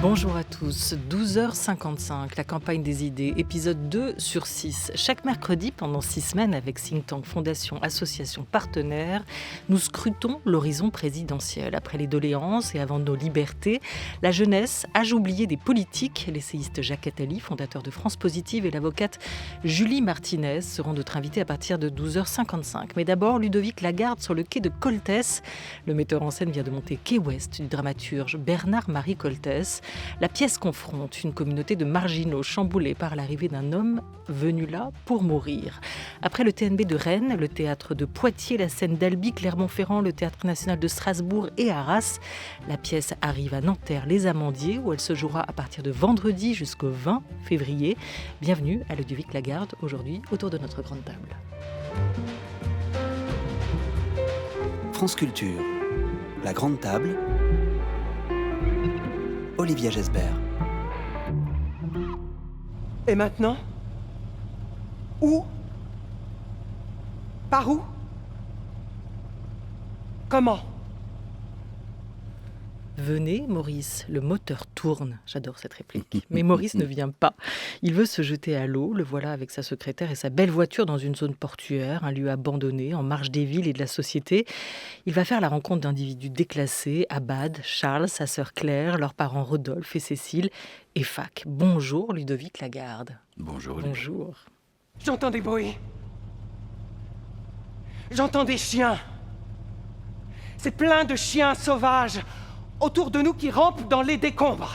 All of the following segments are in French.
Bonjour à tous, 12h55, la campagne des idées, épisode 2 sur 6. Chaque mercredi, pendant 6 semaines, avec Think Tank, Fondation, Association, Partenaires, nous scrutons l'horizon présidentiel. Après les doléances et avant nos libertés, la jeunesse, âge oublié des politiques, l'essayiste Jacques Attali, fondateur de France Positive, et l'avocate Julie Martinez seront notre invités à partir de 12h55. Mais d'abord, Ludovic Lagarde sur le quai de Coltès. Le metteur en scène vient de monter Quai Ouest du dramaturge Bernard-Marie Coltès. La pièce confronte une communauté de marginaux chamboulés par l'arrivée d'un homme venu là pour mourir. Après le TNB de Rennes, le théâtre de Poitiers, la scène d'Albi, Clermont-Ferrand, le théâtre national de Strasbourg et Arras, la pièce arrive à Nanterre-les-Amandiers où elle se jouera à partir de vendredi jusqu'au 20 février. Bienvenue à Ludovic Lagarde, aujourd'hui autour de notre grande table. France Culture, la grande table, Olivia Gesbert. Et maintenant ? Où ? Par où ? Comment ? Venez, Maurice, le moteur tourne. J'adore cette réplique. Mais Maurice ne vient pas. Il veut se jeter à l'eau. Le voilà avec sa secrétaire et sa belle voiture dans une zone portuaire, un lieu abandonné, en marge des villes et de la société. Il va faire la rencontre d'individus déclassés, Abad, Charles, sa sœur Claire, leurs parents Rodolphe et Cécile, et Fac. Bonjour, Ludovic Lagarde. Bonjour. Bonjour. J'entends des bruits. J'entends des chiens. C'est plein de chiens sauvages autour de nous qui rampent dans les décombres.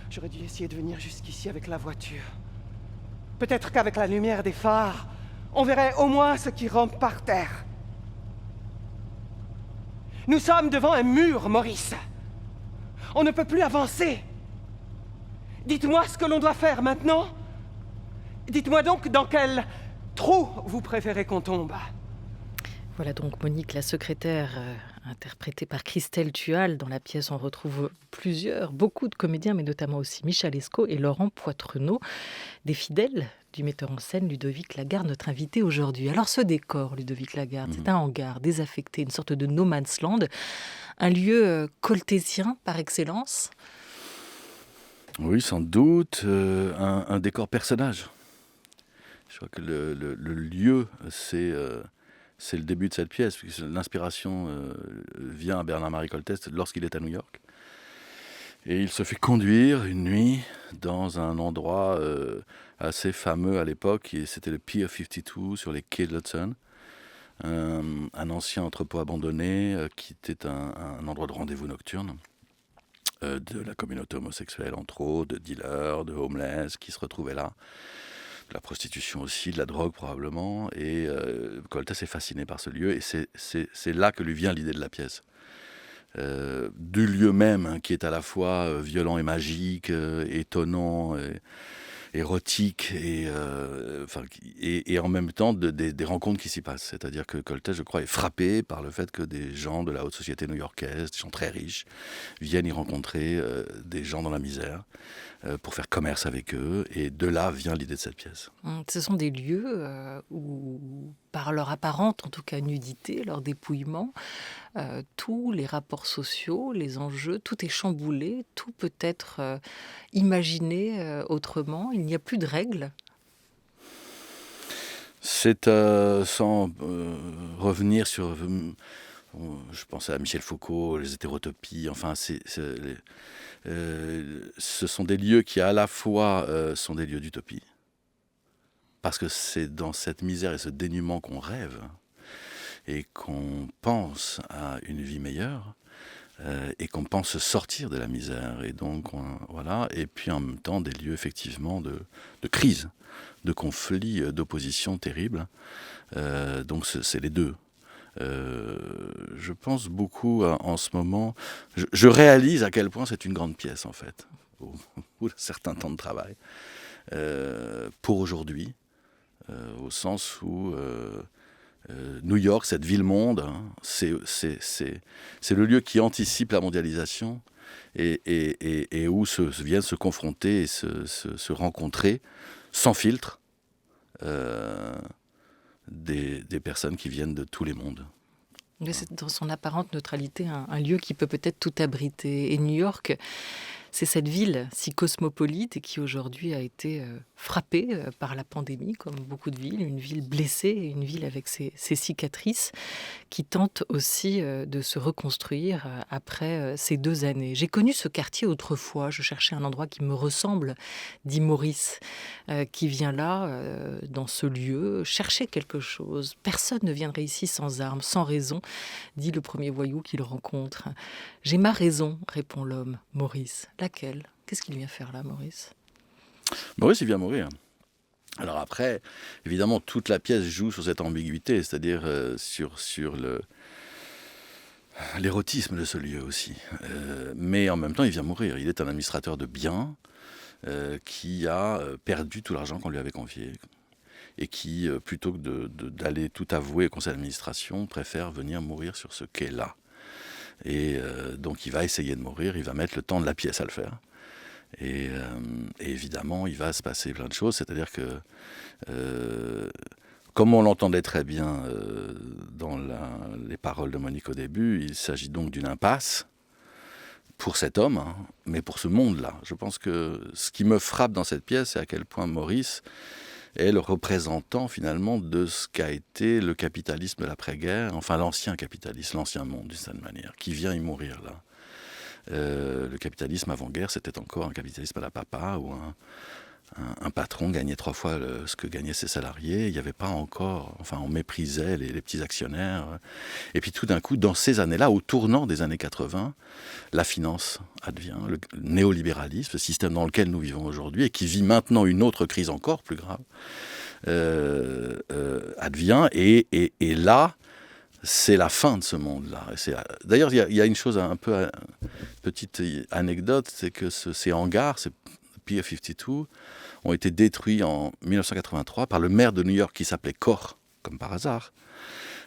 J'aurais dû essayer de venir jusqu'ici avec la voiture. Peut-être qu'avec la lumière des phares, on verrait au moins ce qui rampe par terre. Nous sommes devant un mur, Maurice. On ne peut plus avancer. Dites-moi ce que l'on doit faire maintenant. Dites-moi donc dans quel trou vous préférez qu'on tombe. Voilà donc Monique, la secrétaire, interprétée par Christelle Tual. Dans la pièce, on retrouve beaucoup de comédiens, mais notamment aussi Michel Escaut et Laurent Poitrenaud, des fidèles du metteur en scène Ludovic Lagarde, notre invité aujourd'hui. Alors ce décor, Ludovic Lagarde, c'est un hangar désaffecté, une sorte de no man's land, un lieu coltésien par excellence. Oui, sans doute, un décor personnage. Je crois que le lieu, c'est le début de cette pièce, puisque l'inspiration vient à Bernard-Marie Coltès lorsqu'il est à New York. Et il se fait conduire une nuit dans un endroit assez fameux à l'époque, et c'était le Pier 52 sur les quais de l'Hudson, un ancien entrepôt abandonné qui était un endroit de rendez-vous nocturne de la communauté homosexuelle, entre autres, de dealers, de homeless qui se retrouvaient là. De la prostitution aussi, de la drogue probablement, et Coltès est fasciné par ce lieu, et c'est là que lui vient l'idée de la pièce. Du lieu même, qui est à la fois violent et magique, étonnant, érotique, et en même temps des rencontres qui s'y passent. C'est-à-dire que Coltès, je crois, est frappé par le fait que des gens de la haute société new-yorkaise, des gens très riches, viennent y rencontrer des gens dans la misère, pour faire commerce avec eux, et de là vient l'idée de cette pièce. Ce sont des lieux où, par leur apparente, en tout cas nudité, leur dépouillement, tous les rapports sociaux, les enjeux, tout est chamboulé, tout peut être imaginé autrement, il n'y a plus de règles. C'est sans revenir sur... je pensais à Michel Foucault, les hétérotopies, enfin, ce sont des lieux qui à la fois sont des lieux d'utopie, parce que c'est dans cette misère et ce dénuement qu'on rêve et qu'on pense à une vie meilleure et qu'on pense sortir de la misère, et donc voilà, et puis en même temps des lieux effectivement de crise, de conflits, d'opposition terrible, donc c'est les deux. Je pense beaucoup en ce moment, je réalise à quel point c'est une grande pièce en fait, au bout d'un certain temps de travail, pour aujourd'hui, au sens où New York, cette ville-monde, hein, c'est le lieu qui anticipe la mondialisation et où viennent se confronter et se rencontrer sans filtre des personnes qui viennent de tous les mondes. Mais c'est dans son apparente neutralité un lieu qui peut peut-être tout abriter. Et New York, c'est cette ville si cosmopolite et qui aujourd'hui a été frappée par la pandémie, comme beaucoup de villes, une ville blessée, une ville avec ses cicatrices, qui tente aussi de se reconstruire après ces 2 années. J'ai connu ce quartier autrefois, je cherchais un endroit qui me ressemble, dit Maurice, qui vient là, dans ce lieu, chercher quelque chose. Personne ne viendrait ici sans armes, sans raison, dit le premier voyou qu'il rencontre. J'ai ma raison, répond l'homme, Maurice. Laquelle ? Qu'est-ce qu'il vient faire là, Maurice ? Maurice, il vient mourir. Alors après, évidemment, toute la pièce joue sur cette ambiguïté, c'est-à-dire sur l'érotisme de ce lieu aussi. Mais en même temps, il vient mourir. Il est un administrateur de biens qui a perdu tout l'argent qu'on lui avait confié et qui, plutôt que d'aller tout avouer au conseil d'administration, préfère venir mourir sur ce quai-là. Et donc il va essayer de mourir, il va mettre le temps de la pièce à le faire. Et évidemment, il va se passer plein de choses, c'est-à-dire que, comme on l'entendait très bien dans les paroles de Monique au début, il s'agit donc d'une impasse pour cet homme, hein, mais pour ce monde-là. Je pense que ce qui me frappe dans cette pièce, c'est à quel point Maurice est le représentant finalement de ce qu'a été le capitalisme de l'après-guerre, enfin l'ancien capitalisme, l'ancien monde d'une certaine manière, qui vient y mourir là. Le capitalisme avant-guerre, c'était encore un capitalisme à la papa, où un patron gagnait 3 fois ce que gagnaient ses salariés. Il n'y avait pas encore, enfin on méprisait les petits actionnaires. Et puis tout d'un coup, dans ces années-là, au tournant des années 80, la finance advient, le néolibéralisme, le système dans lequel nous vivons aujourd'hui, et qui vit maintenant une autre crise encore plus grave, advient. Et là, c'est la fin de ce monde-là. D'ailleurs, il y a une chose un peu, petite anecdote, c'est que ces hangars, ces Pier 52, ont été détruits en 1983 par le maire de New York qui s'appelait Koch, comme par hasard.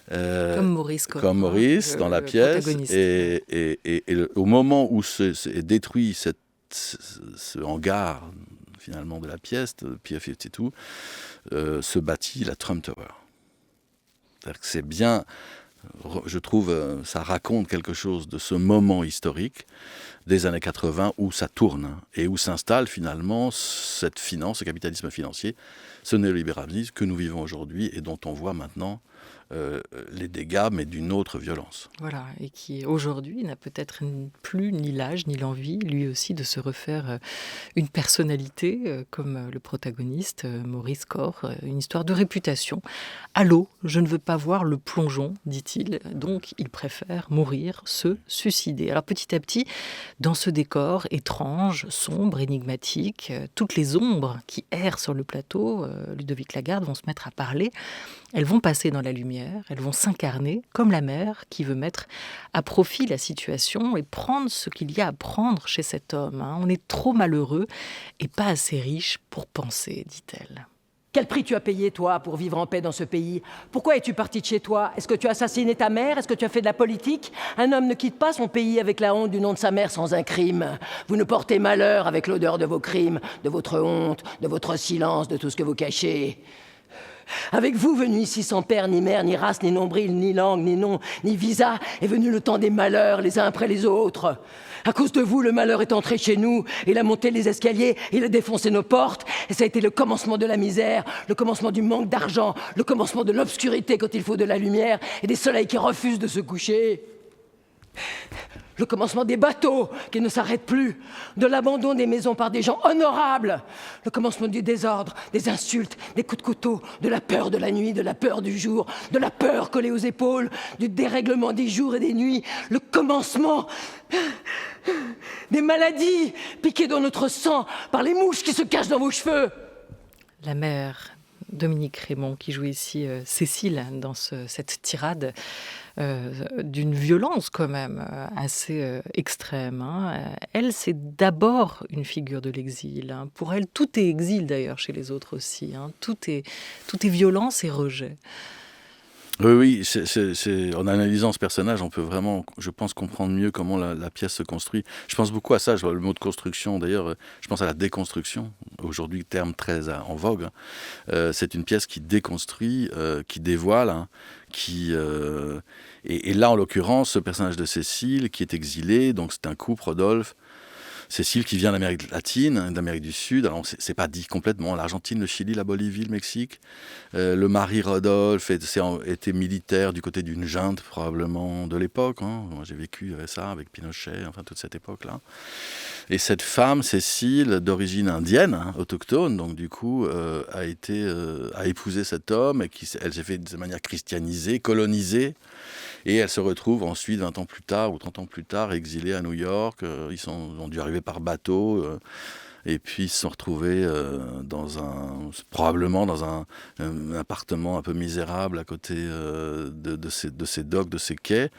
Comme Maurice Koch. Comme Maurice, dans la pièce. Et au moment où est détruit ce hangar, finalement, de la pièce, de Pier 52, se bâtit la Trump Tower. C'est-à-dire que c'est bien, je trouve, ça raconte quelque chose de ce moment historique des années 80 où ça tourne et où s'installe finalement cette finance, ce capitalisme financier, ce néolibéralisme que nous vivons aujourd'hui et dont on voit maintenant les dégâts, mais d'une autre violence. Voilà, et qui aujourd'hui n'a peut-être plus ni l'âge ni l'envie, lui aussi, de se refaire une personnalité comme le protagoniste, Maurice Koch, une histoire de réputation. À l'eau, je ne veux pas voir le plongeon, dit-il, donc il préfère mourir, se suicider. Alors petit à petit, dans ce décor étrange, sombre, énigmatique, toutes les ombres qui errent sur le plateau, Ludovic Lagarde, vont se mettre à parler. Elles vont passer dans la lumière, elles vont s'incarner comme la mère qui veut mettre à profit la situation et prendre ce qu'il y a à prendre chez cet homme. On est trop malheureux et pas assez riche pour penser, dit-elle. Quel prix tu as payé, toi, pour vivre en paix dans ce pays ? Pourquoi es-tu parti de chez toi ? Est-ce que tu as assassiné ta mère ? Est-ce que tu as fait de la politique ? Un homme ne quitte pas son pays avec la honte du nom de sa mère sans un crime. Vous nous portez malheur avec l'odeur de vos crimes, de votre honte, de votre silence, de tout ce que vous cachez. Avec vous, venu ici sans père, ni mère, ni race, ni nombril, ni langue, ni nom, ni visa, est venu le temps des malheurs, les uns après les autres. À cause de vous, le malheur est entré chez nous. Il a monté les escaliers, il a défoncé nos portes. Et ça a été le commencement de la misère, le commencement du manque d'argent, le commencement de l'obscurité quand il faut de la lumière et des soleils qui refusent de se coucher. Le commencement des bateaux qui ne s'arrêtent plus, de l'abandon des maisons par des gens honorables, le commencement du désordre, des insultes, des coups de couteau, de la peur de la nuit, de la peur du jour, de la peur collée aux épaules, du dérèglement des jours et des nuits, le commencement des maladies piquées dans notre sang par les mouches qui se cachent dans vos cheveux. La mère Dominique Raymond qui joue ici Cécile dans cette tirade d'une violence quand même assez extrême. Elle, c'est d'abord une figure de l'exil. Pour elle, tout est exil d'ailleurs chez les autres aussi. Tout est violence et rejet. Oui, en analysant ce personnage, on peut vraiment, je pense, comprendre mieux comment la pièce se construit. Je pense beaucoup à ça, je vois le mot de construction, d'ailleurs, je pense à la déconstruction, aujourd'hui terme très en vogue. C'est une pièce qui déconstruit, qui dévoile, hein, et là, en l'occurrence, ce personnage de Cécile, qui est exilé, donc c'est un couple, Rodolphe, Cécile qui vient d'Amérique latine, d'Amérique du Sud, alors c'est pas dit complètement, l'Argentine, le Chili, la Bolivie, le Mexique. Le mari Rodolphe était militaire du côté d'une junte probablement de l'époque. Hein. Moi j'ai vécu ça avec Pinochet, enfin toute cette époque-là. Et cette femme, Cécile, d'origine indienne, hein, autochtone, donc du coup a épousé cet homme et elle s'est fait de manière christianisée, colonisée. Et elle se retrouve ensuite, 20 ans plus tard ou 30 ans plus tard, exilée à New York. Ils ont dû arriver par bateau. Et puis ils se sont retrouvés probablement dans un appartement un peu misérable à côté de ces docks, de ces quais.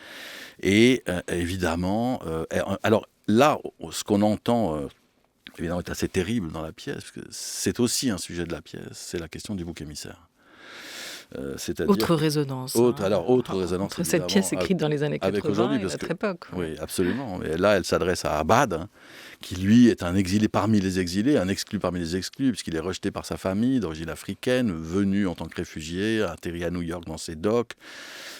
Et évidemment, alors là, ce qu'on entend évidemment est assez terrible dans la pièce, parce que c'est aussi un sujet de la pièce, c'est la question du bouc émissaire. Autre résonance. Autre résonance. Entre cette pièce écrite dans les années 80 et notre époque. Oui, absolument. Mais là, elle s'adresse à Abad, hein, qui lui est un exilé parmi les exilés, un exclu parmi les exclus, puisqu'il est rejeté par sa famille d'origine africaine, venu en tant que réfugié, atterri à New York dans ses docks.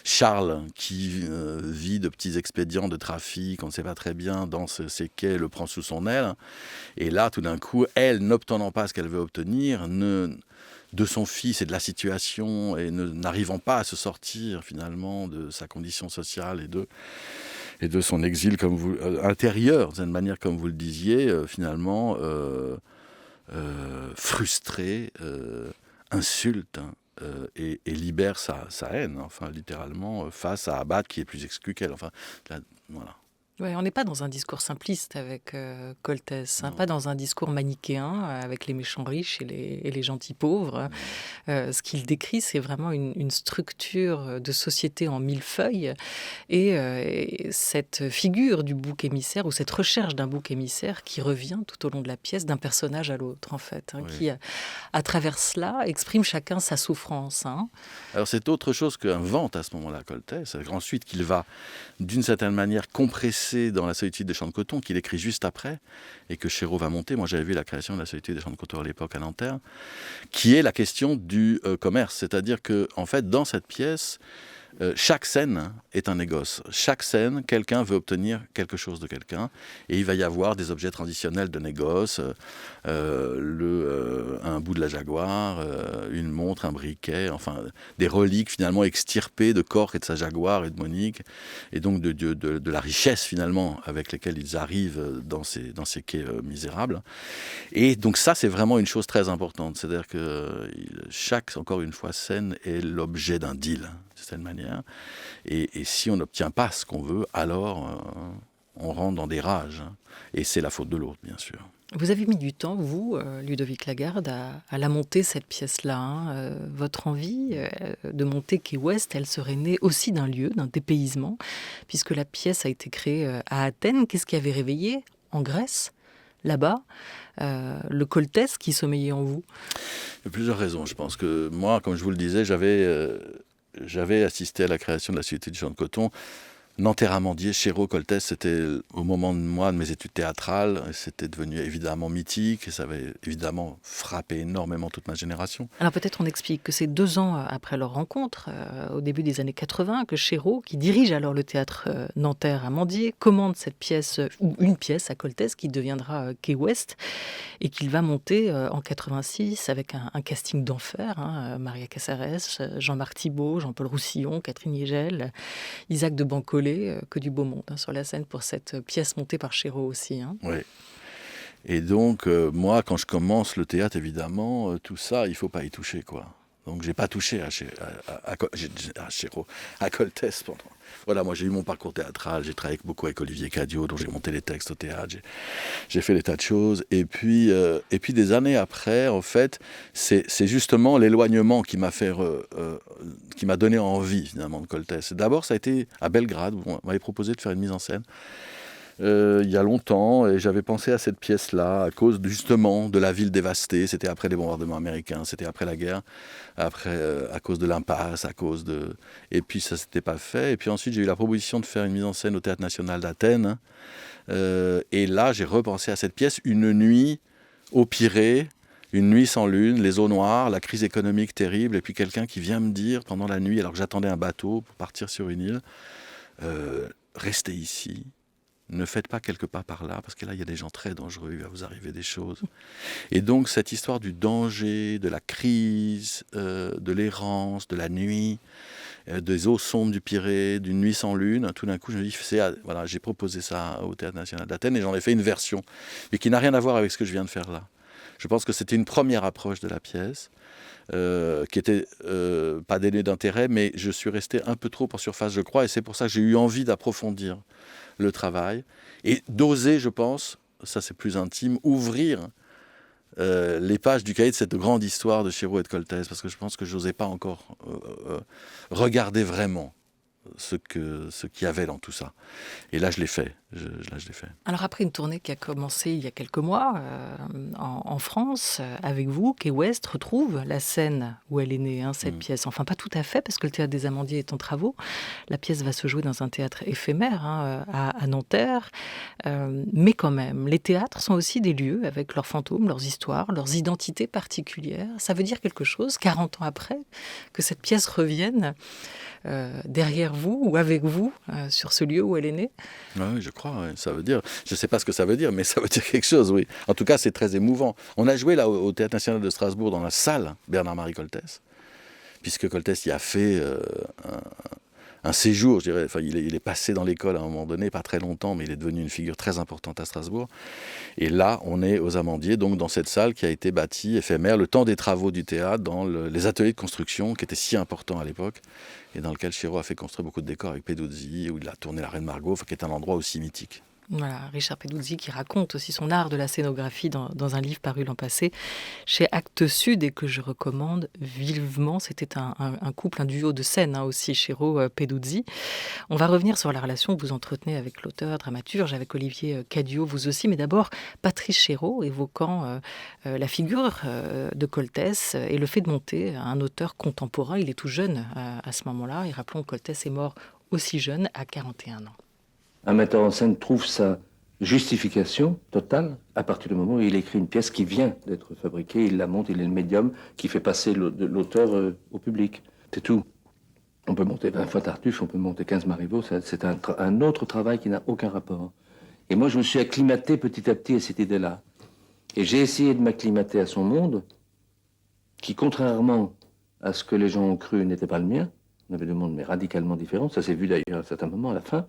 Charles, qui vit de petits expédients de trafic, on ne sait pas très bien, dans ces quais, le prend sous son aile. Et là, tout d'un coup, elle, n'obtenant pas ce qu'elle veut obtenir, de son fils et de la situation, et n'arrivant pas à se sortir finalement de sa condition sociale et de son exil intérieur, d'une manière comme vous le disiez, finalement frustré, insulte, hein, et libère sa haine, enfin littéralement, face à Abad qui est plus exclu qu'elle. Enfin, voilà. Ouais, on n'est pas dans un discours simpliste avec Coltès, hein, pas dans un discours manichéen avec les méchants riches et les gentils pauvres. Ce qu'il décrit, c'est vraiment une structure de société en millefeuille. Et cette figure du bouc émissaire, ou cette recherche d'un bouc émissaire qui revient tout au long de la pièce d'un personnage à l'autre, en fait, hein, qui, à travers cela, exprime chacun sa souffrance. Hein. Alors c'est autre chose qu'invente à ce moment-là Coltès. Ensuite qu'il va, d'une certaine manière, compresser dans La solitude des champs de coton, qu'il écrit juste après, et que Chéreau va monter. Moi, j'avais vu la création de La solitude des champs de coton à l'époque à Nanterre, qui est la question du commerce. C'est-à-dire que, en fait, dans cette pièce, chaque scène est un négoce. Chaque scène, quelqu'un veut obtenir quelque chose de quelqu'un, et il va y avoir des objets transitionnels de négoce, un bout de la Jaguar, une montre, un briquet, enfin des reliques finalement extirpées de Cork et de sa Jaguar et de Monique, et donc de la richesse finalement avec laquelle ils arrivent dans ces quais misérables. Et donc ça, c'est vraiment une chose très importante, c'est-à-dire que chaque, encore une fois, scène est l'objet d'un deal, de cette manière. Et si on n'obtient pas ce qu'on veut, alors on rentre dans des rages. Hein. Et c'est la faute de l'autre, bien sûr. Vous avez mis du temps, vous, Ludovic Lagarde, à la monter, cette pièce-là. Hein. Votre envie de monter Key West, elle serait née aussi d'un lieu, d'un dépaysement, puisque la pièce a été créée à Athènes. Qu'est-ce qui avait réveillé en Grèce, là-bas, le Coltès qui sommeillait en vous? Il y a plusieurs raisons. Je pense que moi, comme je vous le disais, j'avais assisté à la création de La solitude des champs de coton. Nanterre, Amandier, Chéreau, Coltès, c'était au moment de mes études théâtrales, c'était devenu évidemment mythique, et ça avait évidemment frappé énormément toute ma génération. Alors peut-être on explique que c'est 2 ans après leur rencontre, au début des années 80, que Chéreau, qui dirige alors le théâtre Nanterre, Amandier, commande cette pièce, ou une pièce à Coltès, qui deviendra Key West, et qu'il va monter en 86 avec un casting d'enfer, hein, Maria Casares, Jean-Marc Thibault, Jean-Paul Roussillon, Catherine Yegel, Isaac de Bancolé, que du beau monde, hein, sur la scène pour cette pièce montée par Chéreau aussi. Hein. Oui. Et donc, moi, quand je commence le théâtre, évidemment, tout ça, il ne faut pas y toucher, quoi. Donc, je n'ai pas touché à Chéreau, à Coltès pendant. Voilà, moi, j'ai eu mon parcours théâtral, j'ai travaillé beaucoup avec Olivier Cadio, dont j'ai monté les textes au théâtre, j'ai fait des tas de choses. Et puis des années après, en fait, c'est justement l'éloignement qui m'a qui m'a donné envie, finalement, de Coltès. D'abord, ça a été à Belgrade, où on m'avait proposé de faire une mise en scène il y a longtemps, et j'avais pensé à cette pièce-là à cause justement de la ville dévastée. C'était après les bombardements américains, c'était après la guerre, à cause de l'impasse, et puis ça s'était pas fait. Et puis ensuite j'ai eu la proposition de faire une mise en scène au Théâtre National d'Athènes. Et là j'ai repensé à cette pièce, une nuit au Pirée, une nuit sans lune, les eaux noires, la crise économique terrible, et puis quelqu'un qui vient me dire pendant la nuit, alors que j'attendais un bateau pour partir sur une île, restez ici, ne faites pas quelques pas par là, parce que là il y a des gens très dangereux, il va vous arriver des choses. Et donc cette histoire du danger, de la crise, de l'errance, de la nuit, des eaux sombres du Pirée, d'une nuit sans lune, tout d'un coup je me dis, voilà, j'ai proposé ça au Théâtre National d'Athènes et j'en ai fait une version, mais qui n'a rien à voir avec ce que je viens de faire là. Je pense que c'était une première approche de la pièce, qui était pas dénuée d'intérêt, mais je suis resté un peu trop en surface, je crois, et c'est pour ça que j'ai eu envie d'approfondir le travail, et d'oser, je pense, ça c'est plus intime, ouvrir les pages du cahier de cette grande histoire de Chéreau et de Coltès, parce que je pense que je n'osais pas encore regarder vraiment ce qu'il y avait dans tout ça. Et là, je l'ai fait. Alors après une tournée qui a commencé il y a quelques mois en France, avec vous, Kay West retrouve la scène où elle est née, cette pièce. Enfin, pas tout à fait, parce que le Théâtre des Amandiers est en travaux. La pièce va se jouer dans un théâtre éphémère à Nanterre. Mais quand même, les théâtres sont aussi des lieux avec leurs fantômes, leurs histoires, leurs identités particulières. Ça veut dire quelque chose, 40 ans après, que cette pièce revienne derrière vous ou avec vous sur ce lieu où elle est née. Oui, je crois, ouais. Ça veut dire, je ne sais pas ce que ça veut dire, mais ça veut dire quelque chose, oui. En tout cas, c'est très émouvant. On a joué là au Théâtre National de Strasbourg dans la salle Bernard-Marie Coltès, puisque Coltès y a fait un séjour, je dirais. Enfin, il est passé dans l'école à un moment donné, pas très longtemps, mais il est devenu une figure très importante à Strasbourg. Et là, on est aux Amandiers, donc dans cette salle qui a été bâtie, éphémère, le temps des travaux du théâtre, dans les ateliers de construction qui étaient si importants à l'époque, et dans lequel Chéreau a fait construire beaucoup de décors avec Peduzzi, où il a tourné La Reine Margot, qui est un endroit aussi mythique. Voilà, Richard Peduzzi qui raconte aussi son art de la scénographie dans un livre paru l'an passé chez Actes Sud et que je recommande vivement. C'était un couple, un duo de scène aussi, Chéreau-Peduzzi. On va revenir sur la relation que vous entretenez avec l'auteur, dramaturge, avec Olivier Cadiot, vous aussi, mais d'abord Patrice Chéreau évoquant la figure de Coltès et le fait de monter un auteur contemporain. Il est tout jeune à ce moment-là et rappelons que Coltès est mort aussi jeune à 41 ans. Un metteur en scène trouve sa justification totale à partir du moment où il écrit une pièce qui vient d'être fabriquée, il la monte, il est le médium qui fait passer l'auteur au public. C'est tout. On peut monter 20 fois Tartuffe, on peut monter 15 Marivaux, c'est un autre travail qui n'a aucun rapport. Et moi, je me suis acclimaté petit à petit à cette idée-là. Et j'ai essayé de m'acclimater à son monde, qui, contrairement à ce que les gens ont cru, n'était pas le mien. On avait deux mondes, mais radicalement différents. Ça s'est vu d'ailleurs à un certain moment, à la fin.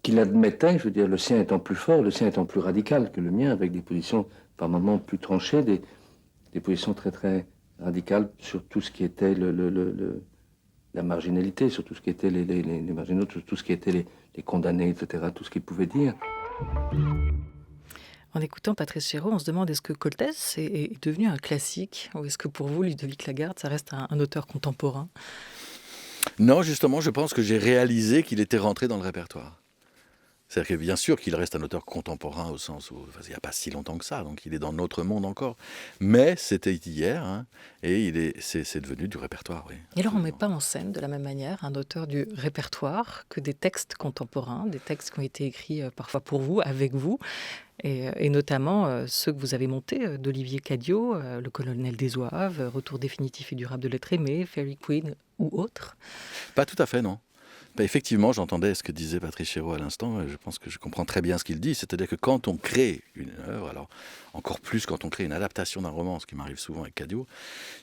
Qu'il admettait, je veux dire, le sien étant plus fort, le sien étant plus radical que le mien, avec des positions par moments plus tranchées, des positions très très radicales sur tout ce qui était la marginalité, sur tout ce qui était les marginaux, sur tout ce qui était les condamnés, etc., tout ce qu'ils pouvaient dire. En écoutant Patrice Chéreau, on se demande est-ce que Coltès est devenu un classique ou est-ce que pour vous, Ludovic Lagarde, ça reste un auteur contemporain ? Non, justement, je pense que j'ai réalisé qu'il était rentré dans le répertoire. C'est-à-dire que bien sûr qu'il reste un auteur contemporain au sens où il n'y a pas si longtemps que ça, donc il est dans notre monde encore. Mais c'était hier, et c'est devenu du répertoire, oui. Et alors on ne met pas en scène de la même manière un auteur du répertoire que des textes contemporains, des textes qui ont été écrits parfois pour vous, avec vous, et notamment ceux que vous avez montés, d'Olivier Cadiot, Le Colonel des Zouaves, Retour définitif et durable de l'être aimé, Fairy Queen ou autres. Pas tout à fait, non. Effectivement, j'entendais ce que disait Patrice Chéreau à l'instant, et je pense que je comprends très bien ce qu'il dit, c'est-à-dire que quand on crée une œuvre, alors encore plus quand on crée une adaptation d'un roman, ce qui m'arrive souvent avec Cadiot,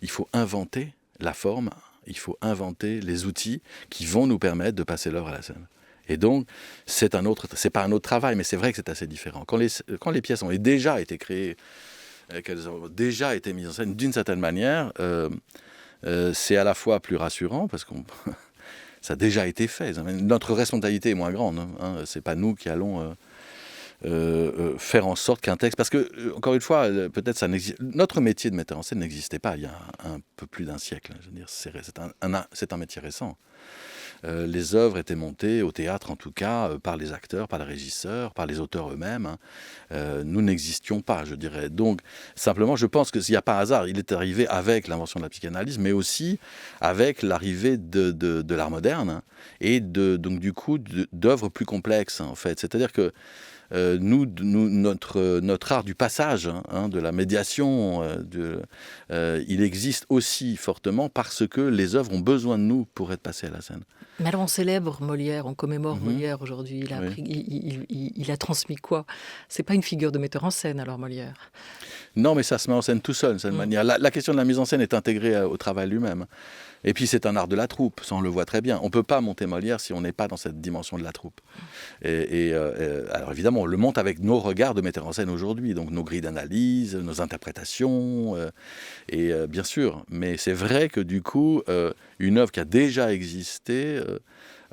il faut inventer la forme, il faut inventer les outils qui vont nous permettre de passer l'œuvre à la scène. Et donc, c'est pas un autre travail, mais c'est vrai que c'est assez différent. Quand les pièces ont déjà été créées, qu'elles ont déjà été mises en scène d'une certaine manière, c'est à la fois plus rassurant, parce qu'on... Ça a déjà été fait. Notre responsabilité est moins grande. C'est pas nous qui allons faire en sorte qu'un texte... Parce que, encore une fois, peut-être ça n'existe... Notre métier de metteur en scène n'existait pas il y a un peu plus d'un siècle. Je veux dire, c'est un métier récent. les œuvres étaient montées au théâtre, en tout cas, par les acteurs, par les régisseurs, par les auteurs eux-mêmes. Nous n'existions pas, je dirais. Donc, simplement, je pense qu'il n'y a pas hasard. Il est arrivé avec l'invention de la psychanalyse, mais aussi avec l'arrivée de l'art moderne et donc, du coup, d'œuvres plus complexes, en fait. C'est-à-dire que notre art du passage, de la médiation, il existe aussi fortement parce que les œuvres ont besoin de nous pour être passées à la scène. Mais alors on célèbre Molière, on commémore Mhm. Molière aujourd'hui. Il a, Oui. il a transmis quoi? C'est pas une figure de metteur en scène alors Molière. Non, mais ça se met en scène tout seul, de cette manière. La question de la mise en scène est intégrée au travail lui-même. Et puis c'est un art de la troupe, ça on le voit très bien. On ne peut pas monter Molière si on n'est pas dans cette dimension de la troupe. Alors évidemment, on le monte avec nos regards de metteur en scène aujourd'hui, donc nos grilles d'analyse, nos interprétations, bien sûr. Mais c'est vrai que du coup, une œuvre qui a déjà existé,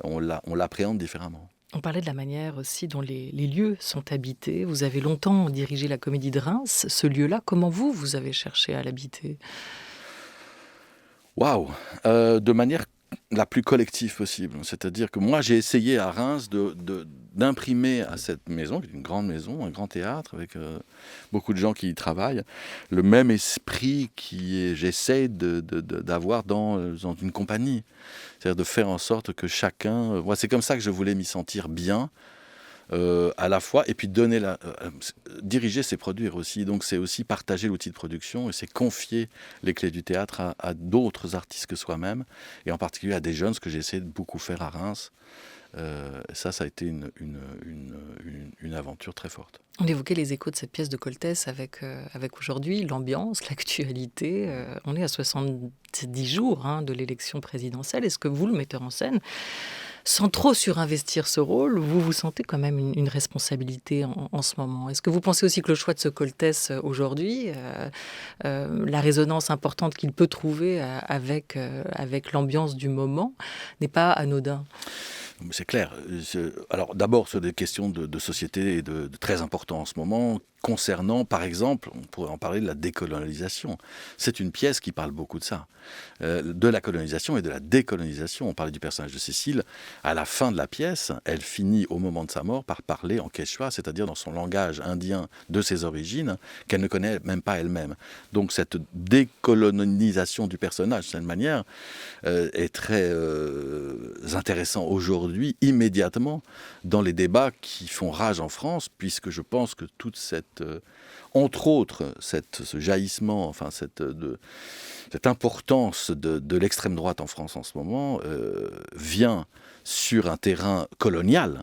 on l'appréhende différemment. On parlait de la manière aussi dont les lieux sont habités. Vous avez longtemps dirigé la Comédie de Reims. Ce lieu-là, comment vous avez cherché à l'habiter? Waouh! De manière la plus collective possible. C'est-à-dire que moi, j'ai essayé à Reims d'imprimer à cette maison, qui est une grande maison, un grand théâtre, avec beaucoup de gens qui y travaillent, le même esprit j'essaie d'avoir dans une compagnie. C'est-à-dire de faire en sorte que chacun... c'est comme ça que je voulais m'y sentir bien, à la fois, et puis diriger, c'est produire aussi. Donc c'est aussi partager l'outil de production, et c'est confier les clés du théâtre à d'autres artistes que soi-même, et en particulier à des jeunes, ce que j'ai essayé de beaucoup faire à Reims. Ça a été une aventure très forte. On évoquait les échos de cette pièce de Coltès avec aujourd'hui l'ambiance, l'actualité. On est à 70 jours de l'élection présidentielle. Est-ce que vous, le metteur en scène, sans trop surinvestir ce rôle, vous vous sentez quand même une responsabilité en ce moment? Est-ce que vous pensez aussi que le choix de ce Coltès aujourd'hui, la résonance importante qu'il peut trouver avec l'ambiance du moment, n'est pas anodin? C'est clair. Alors d'abord sur des questions de société et de très importants en ce moment, concernant par exemple, on pourrait en parler de la décolonisation. C'est une pièce qui parle beaucoup de ça, de la colonisation et de la décolonisation. On parlait du personnage de Cécile. À la fin de la pièce, elle finit au moment de sa mort par parler en quechua, c'est-à-dire dans son langage indien de ses origines, qu'elle ne connaît même pas elle-même. Donc cette décolonisation du personnage, de cette manière, est très intéressant aujourd'hui, immédiatement, dans les débats qui font rage en France, puisque je pense que toute cette, entre autres, ce jaillissement, enfin cette importance de l'extrême droite en France en ce moment, vient sur un terrain colonial,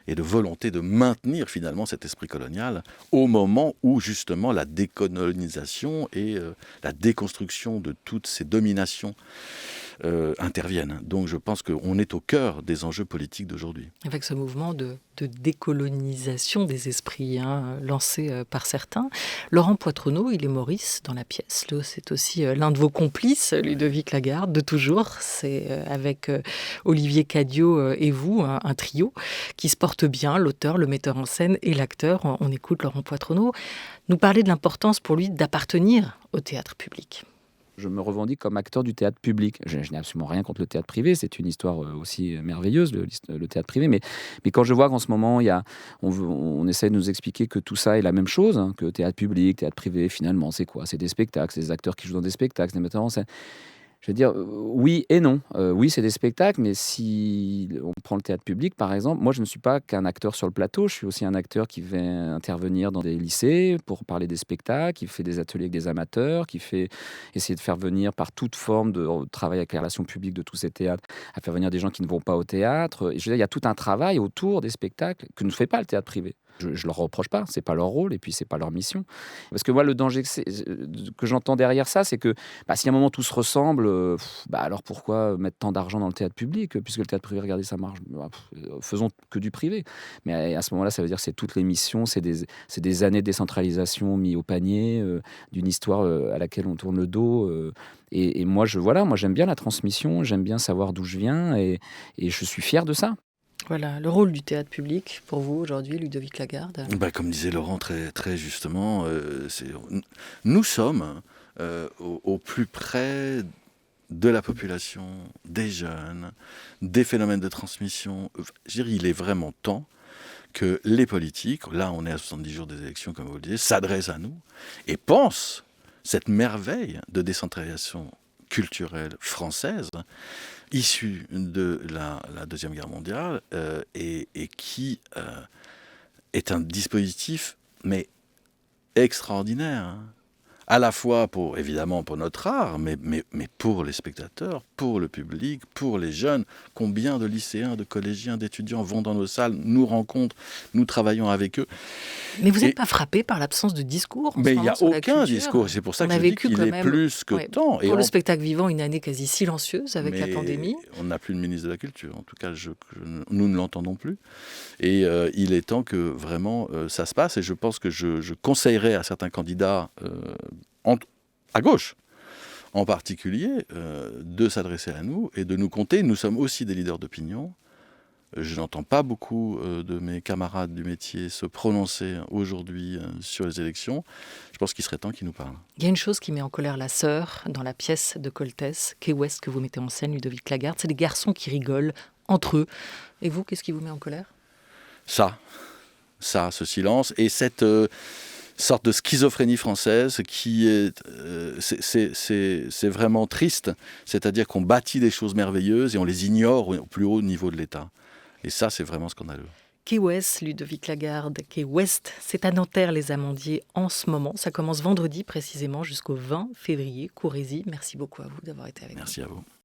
et de volonté de maintenir finalement cet esprit colonial au moment où justement la décolonisation et la déconstruction de toutes ces dominations interviennent. Donc je pense qu'on est au cœur des enjeux politiques d'aujourd'hui. Avec ce mouvement de décolonisation des esprits lancé par certains. Laurent Poitrenaud, il est Maurice dans la pièce. C'est aussi l'un de vos complices, Ludovic Lagarde, de toujours. C'est avec Olivier Cadiot et vous, un trio qui se porte bien, l'auteur, le metteur en scène et l'acteur. On écoute Laurent Poitrenaud nous parler de l'importance pour lui d'appartenir au théâtre public. Je me revendique comme acteur du théâtre public. Je n'ai absolument rien contre le théâtre privé, c'est une histoire aussi merveilleuse, le théâtre privé. Mais quand je vois qu'en ce moment, on essaie de nous expliquer que tout ça est la même chose, que théâtre public, théâtre privé, finalement, c'est quoi? C'est des spectacles, c'est des acteurs qui jouent dans des spectacles, c'est des metteurs en scène. Je veux dire, oui et non. Oui, c'est des spectacles, mais si on prend le théâtre public, par exemple, moi, je ne suis pas qu'un acteur sur le plateau. Je suis aussi un acteur qui va intervenir dans des lycées pour parler des spectacles, qui fait des ateliers avec des amateurs, qui fait essayer de faire venir par toute forme de travail avec les relations publiques de tous ces théâtres, à faire venir des gens qui ne vont pas au théâtre. Et je veux dire, il y a tout un travail autour des spectacles que ne fait pas le théâtre privé. Je leur reproche pas, c'est pas leur rôle et puis c'est pas leur mission. Parce que moi, le danger que j'entends derrière ça, c'est que si à un moment tout se ressemble, alors pourquoi mettre tant d'argent dans le théâtre public? Puisque le théâtre privé, regardez, ça marche. Faisons que du privé. Mais à ce moment-là, ça veut dire que c'est toutes les missions, c'est des années de décentralisation mis au panier, d'une histoire à laquelle on tourne le dos. Et moi, j'aime bien la transmission, j'aime bien savoir d'où je viens et je suis fier de ça. Voilà, le rôle du théâtre public pour vous aujourd'hui, Ludovic Lagarde. Comme disait Laurent très, très justement, nous sommes au plus près de la population, des jeunes, des phénomènes de transmission. Je veux dire, il est vraiment temps que les politiques, là on est à 70 jours des élections comme vous le disiez, s'adressent à nous et pensent cette merveille de décentralisation culturelle française, issue de la Deuxième Guerre mondiale, et qui est un dispositif mais extraordinaire, hein. À la fois évidemment pour notre art, mais pour les spectateurs, pour le public, pour les jeunes. Combien de lycéens, de collégiens, d'étudiants vont dans nos salles, nous rencontrent, nous travaillons avec eux. Mais vous n'êtes pas frappé par l'absence de discours en Mais ce il n'y a moment sur la aucun culture? discours. C'est pour ça On que a je dis vécu qu'il quand est même, plus que ouais, temps. pour le spectacle vivant, une année quasi silencieuse avec la pandémie. On n'a plus de ministre de la Culture. En tout cas, nous ne l'entendons plus. Et il est temps que vraiment ça se passe. Et je pense que je conseillerais à certains candidats à gauche, en particulier, de s'adresser à nous et de nous compter. Nous sommes aussi des leaders d'opinion. Je n'entends pas beaucoup de mes camarades du métier se prononcer aujourd'hui sur les élections. Je pense qu'il serait temps qu'ils nous parlent. Il y a une chose qui met en colère la sœur dans la pièce de Coltès, Key West, que vous mettez en scène, Ludovic Lagarde. C'est des garçons qui rigolent entre eux. Et vous, qu'est-ce qui vous met en colère? Ça, ce silence et cette sorte de schizophrénie française qui est, c'est vraiment triste. C'est-à-dire qu'on bâtit des choses merveilleuses et on les ignore au plus haut niveau de l'État. Et ça, c'est vraiment scandaleux. Key West, Ludovic Lagarde, Key West, c'est à Nanterre les Amandiers en ce moment. Ça commence vendredi précisément jusqu'au 20 février. Courez-y. Merci beaucoup à vous d'avoir été avec nous. Merci à vous.